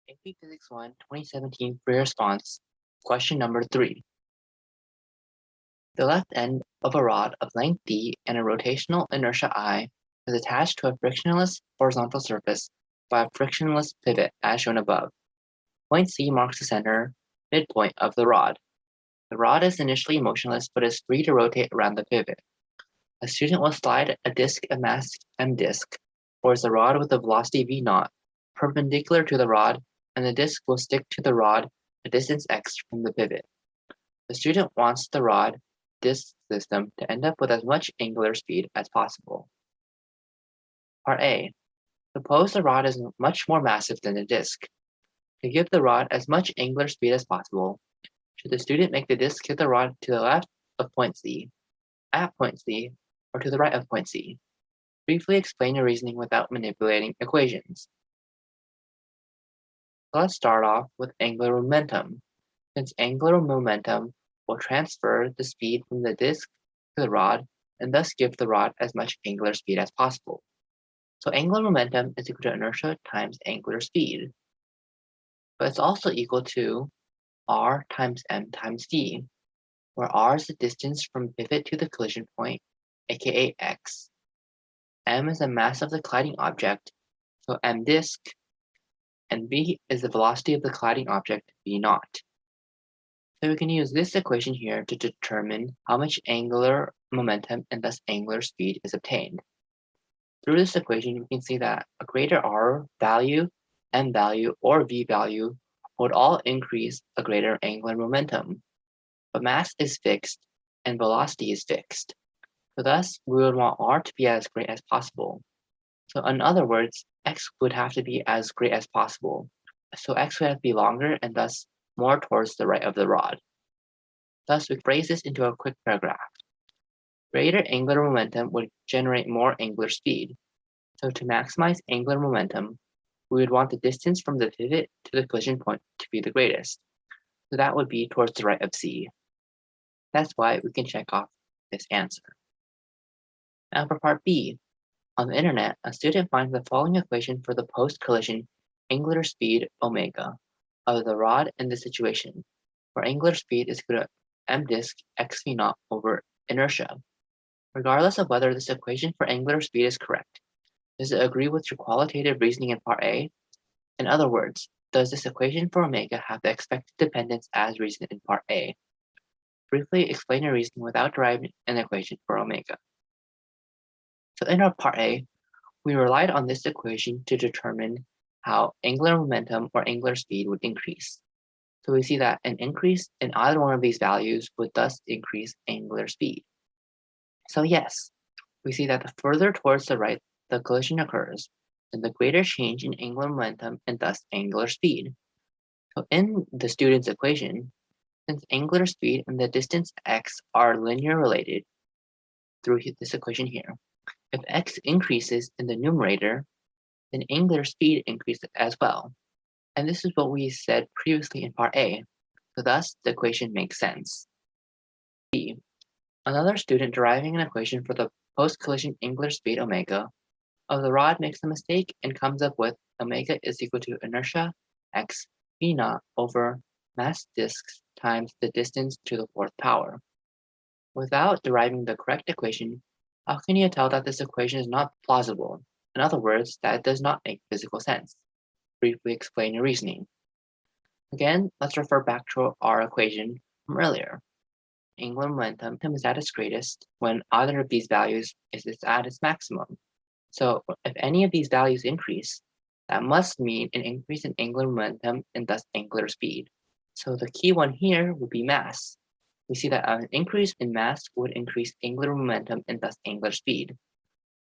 AP Physics 1, 2017 free response. Question number 3. The left end of a rod of length d and a rotational inertia I is attached to a frictionless horizontal surface by a frictionless pivot as shown above. Point C marks the center midpoint of the rod. The rod is initially motionless but is free to rotate around the pivot. A student will slide a disk of mass m disk towards the rod with a velocity v0 perpendicular to the rod, and the disk will stick to the rod a distance x from the pivot. The student wants the rod disk system to end up with as much angular speed as possible. Part A. Suppose the rod is much more massive than the disk. To give the rod as much angular speed as possible, should the student make the disk hit the rod to the left of point C, at point C, or to the right of point C? Briefly explain your reasoning without manipulating equations. So let's start off with angular momentum. Since angular momentum will transfer the speed from the disk to the rod and thus give the rod as much angular speed as possible. So angular momentum is equal to inertia times angular speed. But it's also equal to r times m times d, where r is the distance from pivot to the collision point, aka x. M is the mass of the colliding object, so m disk, and v is the velocity of the colliding object, v0. So we can use this equation here to determine how much angular momentum and thus angular speed is obtained. Through this equation, we can see that a greater r value, m value, or v value would all increase a greater angular momentum. But mass is fixed and velocity is fixed. So thus, we would want r to be as great as possible. So in other words, x would have to be as great as possible. So x would have to be longer and thus more towards the right of the rod. Thus, we phrase this into a quick paragraph. Greater angular momentum would generate more angular speed. So to maximize angular momentum, we would want the distance from the pivot to the collision point to be the greatest. So that would be towards the right of C. That's why we can check off this answer. Now for part B. On the internet, a student finds the following equation for the post-collision angular speed omega of the rod in this situation, where angular speed is equal to m disk x v0 over inertia. Regardless of whether this equation for angular speed is correct, does it agree with your qualitative reasoning in part A? In other words, does this equation for omega have the expected dependence as reasoned in part A? Briefly explain your reasoning without deriving an equation for omega. So in our part A, we relied on this equation to determine how angular momentum or angular speed would increase. So we see that an increase in either one of these values would thus increase angular speed. So yes, we see that the further towards the right the collision occurs, then the greater change in angular momentum and thus angular speed. So in the student's equation, since angular speed and the distance x are linear related through this equation here, if x increases in the numerator, then angular speed increases as well. And this is what we said previously in part A, so thus the equation makes sense. B. Another student deriving an equation for the post-collision angular speed omega of the rod makes a mistake and comes up with omega is equal to inertia x v0 over mass disks times the distance to the fourth power. Without deriving the correct equation, how can you tell that this equation is not plausible? In other words, that it does not make physical sense. Briefly explain your reasoning. Again, let's refer back to our equation from earlier. Angular momentum is at its greatest when either of these values is at its maximum. So if any of these values increase, that must mean an increase in angular momentum and thus angular speed. So the key one here would be mass. We see that an increase in mass would increase angular momentum and thus angular speed.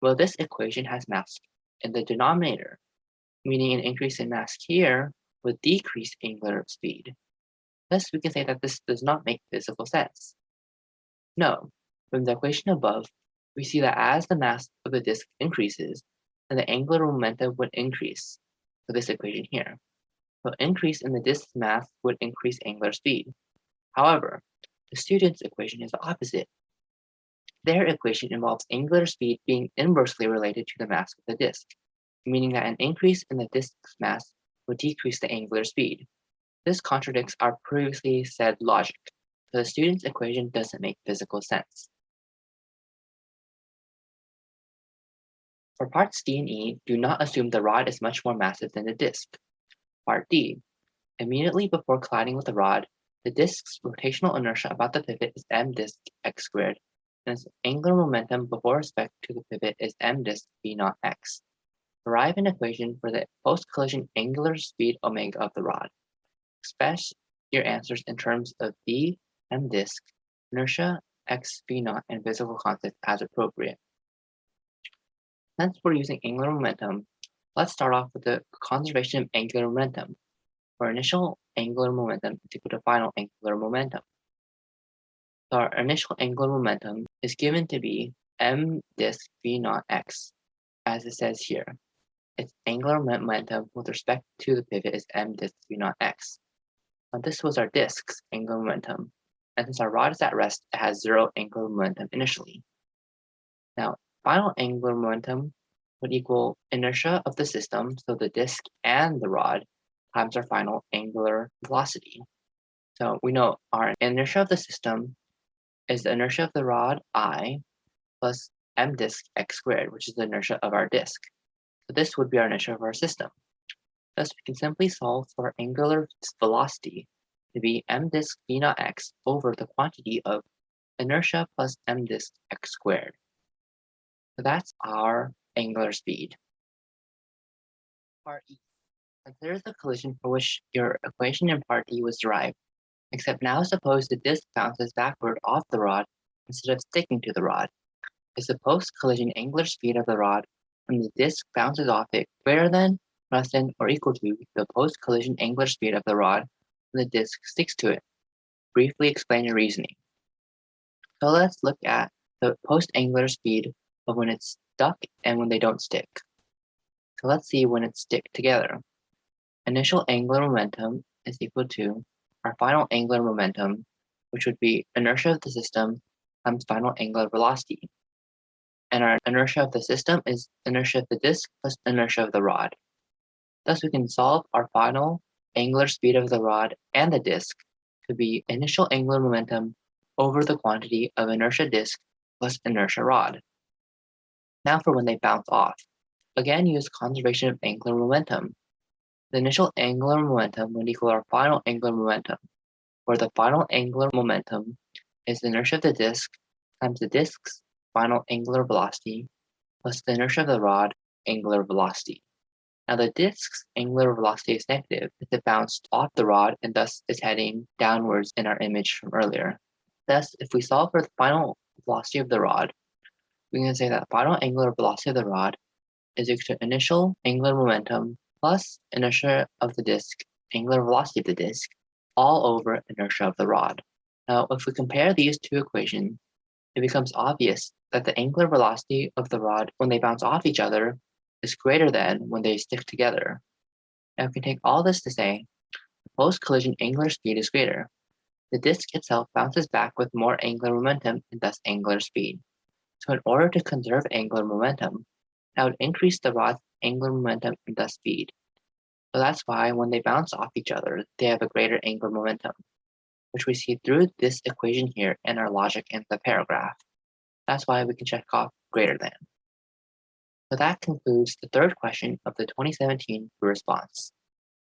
Well, this equation has mass in the denominator, meaning an increase in mass here would decrease angular speed. Thus, we can say that this does not make physical sense. No, from the equation above, we see that as the mass of the disk increases, then the angular momentum would increase for this equation here. So increase in the disk's mass would increase angular speed. However, the student's equation is the opposite. Their equation involves angular speed being inversely related to the mass of the disk, meaning that an increase in the disk's mass would decrease the angular speed. This contradicts our previously said logic, so the student's equation doesn't make physical sense. For parts D and E, do not assume the rod is much more massive than the disk. Part D. Immediately before colliding with the rod, the disk's rotational inertia about the pivot is m disk x squared, and its angular momentum before respect to the pivot is m disk v naught x. Derive an equation for the post-collision angular speed omega of the rod. Express your answers in terms of v, m disk, inertia, x, v naught, and physical constants as appropriate. Since we're using angular momentum, let's start off with the conservation of angular momentum, where initial angular momentum is equal to final angular momentum. So our initial angular momentum is given to be m disk v naught x, as it says here. Its angular momentum with respect to the pivot is m disk v naught x. Now this was our disk's angular momentum, and since our rod is at rest, it has zero angular momentum initially. Now, final angular momentum would equal inertia of the system, so the disk and the rod, times our final angular velocity. So we know our inertia of the system is the inertia of the rod I plus m disk x squared, which is the inertia of our disk. So this would be our inertia of our system. Thus, we can simply solve for angular velocity to be m disk v naught x over the quantity of inertia plus m disk x squared. So that's our angular speed. Part E. Consider the collision for which your equation in part E was derived, except now suppose the disk bounces backward off the rod instead of sticking to the rod. Is the post-collision angular speed of the rod when the disk bounces off it greater than, less than, or equal to the post-collision angular speed of the rod when the disk sticks to it? Briefly explain your reasoning. So let's look at the post-angular speed of when it's stuck and when they don't stick. So let's see when it's stick together. Initial angular momentum is equal to our final angular momentum, which would be inertia of the system times final angular velocity. And our inertia of the system is inertia of the disk plus inertia of the rod. Thus, we can solve our final angular speed of the rod and the disk to be initial angular momentum over the quantity of inertia disk plus inertia rod. Now for when they bounce off. Again, use conservation of angular momentum. The initial angular momentum would equal our final angular momentum, where the final angular momentum is the inertia of the disk times the disk's final angular velocity plus the inertia of the rod angular velocity. Now the disk's angular velocity is negative if it bounced off the rod and thus is heading downwards in our image from earlier. Thus, if we solve for the final velocity of the rod, we can say that final angular velocity of the rod is equal to initial angular momentum plus inertia of the disk, angular velocity of the disk, all over inertia of the rod. Now, if we compare these two equations, it becomes obvious that the angular velocity of the rod when they bounce off each other is greater than when they stick together. Now, we can take all this to say the post-collision angular speed is greater. The disk itself bounces back with more angular momentum and thus angular speed. So in order to conserve angular momentum, that would increase the rod's angular momentum and thus speed. So that's why when they bounce off each other, they have a greater angular momentum, which we see through this equation here in our logic in the paragraph. That's why we can check off greater than. So that concludes the third question of the 2017 response.